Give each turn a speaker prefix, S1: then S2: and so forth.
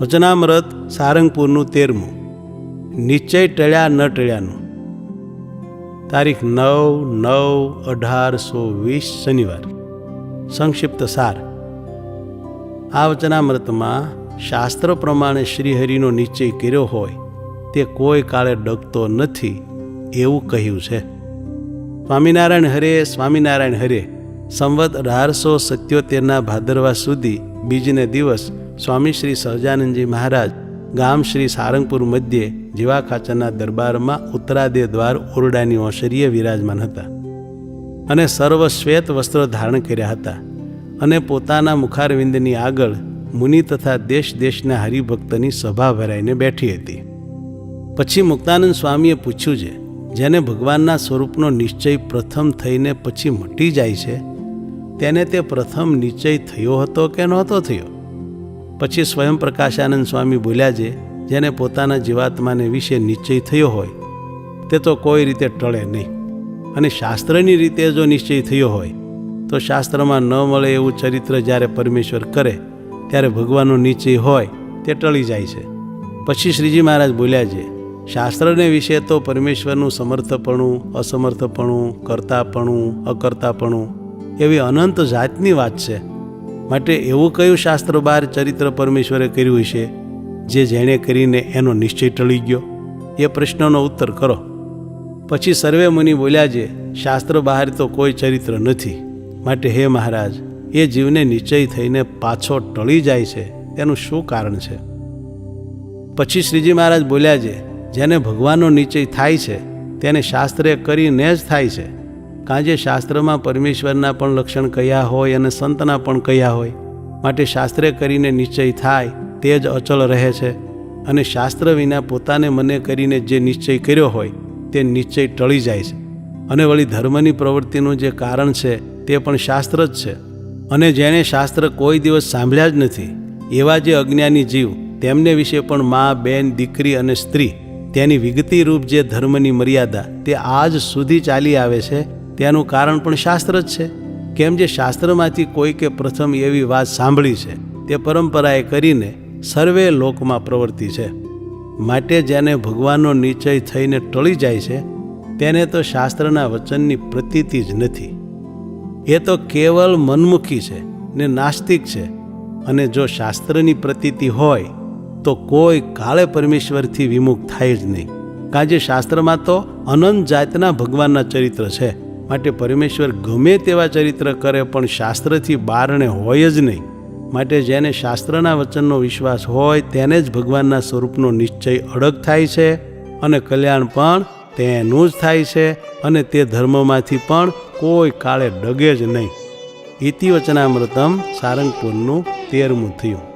S1: વચનામૃત સારંગપુરનું 13મું. નિશ્ચય ટળ્યા ન ટળ્યાનું. તારીખ 9/9/1820 શનિવાર. સંક્ષિપ્ત સાર. આ વચનામૃતમાં શાસ્ત્ર પ્રમાણે શ્રીહરિનો નિશ્ચય કર્યો હોય તે કોઈ કાળે ડગતો નથી એવું કહ્યું છે. સ્વામિનારાયણ હરે, સ્વામિનારાયણ હરે. સંવત 1877 ભાદરવા સુધી બીજને દિવસ સ્વામી શ્રી સહજાનંદજી મહારાજ ગામ શ્રી સારંગપુર મધ્યે જીવા ખાચરના દરબારમાં ઉત્તરાદય દ્વાર ઓરડાની ઓસરીએ વિરાજમાન હતા અને સર્વ શ્વેત વસ્ત્રો ધારણ કર્યા હતા અને પોતાના મુખારવિંદની આગળ મુનિ તથા દેશ દેશના હરિભક્તની સભા ભરાઈને બેઠી હતી. પછી મુક્તાનંદ સ્વામીએ પૂછ્યું છે, જેને ભગવાનના સ્વરૂપનો નિશ્ચય પ્રથમ થઈને પછી મટી જાય છે તેને તે પ્રથમ નિશ્ચય થયો હતો કે નહોતો થયો? પછી સ્વયં પ્રકાશાનંદ સ્વામી બોલ્યા છે, જેને પોતાના જીવાત્માને વિશે નિશ્ચય થયો હોય તે તો કોઈ રીતે ટળે નહીં, અને શાસ્ત્રની રીતે જો નિશ્ચય થયો હોય તો શાસ્ત્રમાં ન મળે એવું ચરિત્ર જ્યારે પરમેશ્વર કરે ત્યારે ભગવાનનો નિશ્ચય હોય તે ટળી જાય છે. પછી શ્રીજી મહારાજ બોલ્યા છે, શાસ્ત્રને વિશે તો પરમેશ્વરનું સમર્થપણું, અસમર્થપણું, કરતાપણું, અકર્તાપણું એવી અનંત જાતની વાત છે. માટે એવું કયું શાસ્ત્ર બહાર ચરિત્ર પરમેશ્વરે કર્યું છે જે જેણે કરીને એનો નિશ્ચય ટળી ગયો? એ પ્રશ્નનો ઉત્તર કરો. પછી સર્વે મુનિ બોલ્યા છે, શાસ્ત્ર બહાર તો કોઈ ચરિત્ર નથી. માટે હે મહારાજ, એ જીવને નિશ્ચય થઈને પાછો ટળી જાય છે તેનું શું કારણ છે? પછી શ્રીજી મહારાજ બોલ્યા છે, જેને ભગવાનનો નિશ્ચય થાય છે તેને શાસ્ત્રે કરીને જ થાય છે. કારણ કે શાસ્ત્રમાં પરમેશ્વરના પણ લક્ષણ કયા હોય અને સંતના પણ કયા હોય. માટે શાસ્ત્રે કરીને નિશ્ચય થાય તે જ અચળ રહે છે, અને શાસ્ત્ર વિના પોતાને મને કરીને જે નિશ્ચય કર્યો હોય તે નિશ્ચય ટળી જાય છે. અને વળી ધર્મની પ્રવૃત્તિનું જે કારણ છે તે પણ શાસ્ત્ર જ છે. અને જેણે શાસ્ત્ર કોઈ દિવસ સાંભળ્યા જ નથી એવા જે અજ્ઞાની જીવ, તેમને વિશે પણ મા, બેન, દીકરી અને સ્ત્રી તેની વિગતી રૂપ જે ધર્મની મર્યાદા તે આજ સુધી ચાલી આવે છે તેનું કારણ પણ શાસ્ત્ર જ છે. કેમ જે શાસ્ત્રમાંથી કોઈકે પ્રથમ એવી વાત સાંભળી છે તે પરંપરાએ કરીને સર્વે લોકમાં પ્રવૃત્તિ છે. માટે જેને ભગવાનનો નિશ્ચય થઈને ટળી જાય છે તેને તો શાસ્ત્રના વચનની પ્રતીતિ જ નથી. એ તો કેવલ મનમુખી છે ને નાસ્તિક છે. અને જો શાસ્ત્રની પ્રતીતિ હોય તો કોઈ કાળે પરમેશ્વરથી વિમુખ થાય જ નહીં. કારણ કે શાસ્ત્રમાં તો અનંત જાતના ભગવાનના ચરિત્ર છે. માટે પરમેશ્વર ગમે તેવા ચરિત્ર કરે પણ શાસ્ત્રથી બારણે હોય જ નહીં. માટે જેને શાસ્ત્રના વચનનો વિશ્વાસ હોય તેને જ ભગવાનના સ્વરૂપનો નિશ્ચય અડગ થાય છે, અને કલ્યાણ પણ તેનું જ થાય છે, અને તે ધર્મમાંથી પણ કોઈ કાળે ડગે જ નહીં. ઇતિ વચનામૃતમ સારંગપુરનું 13મું થયું.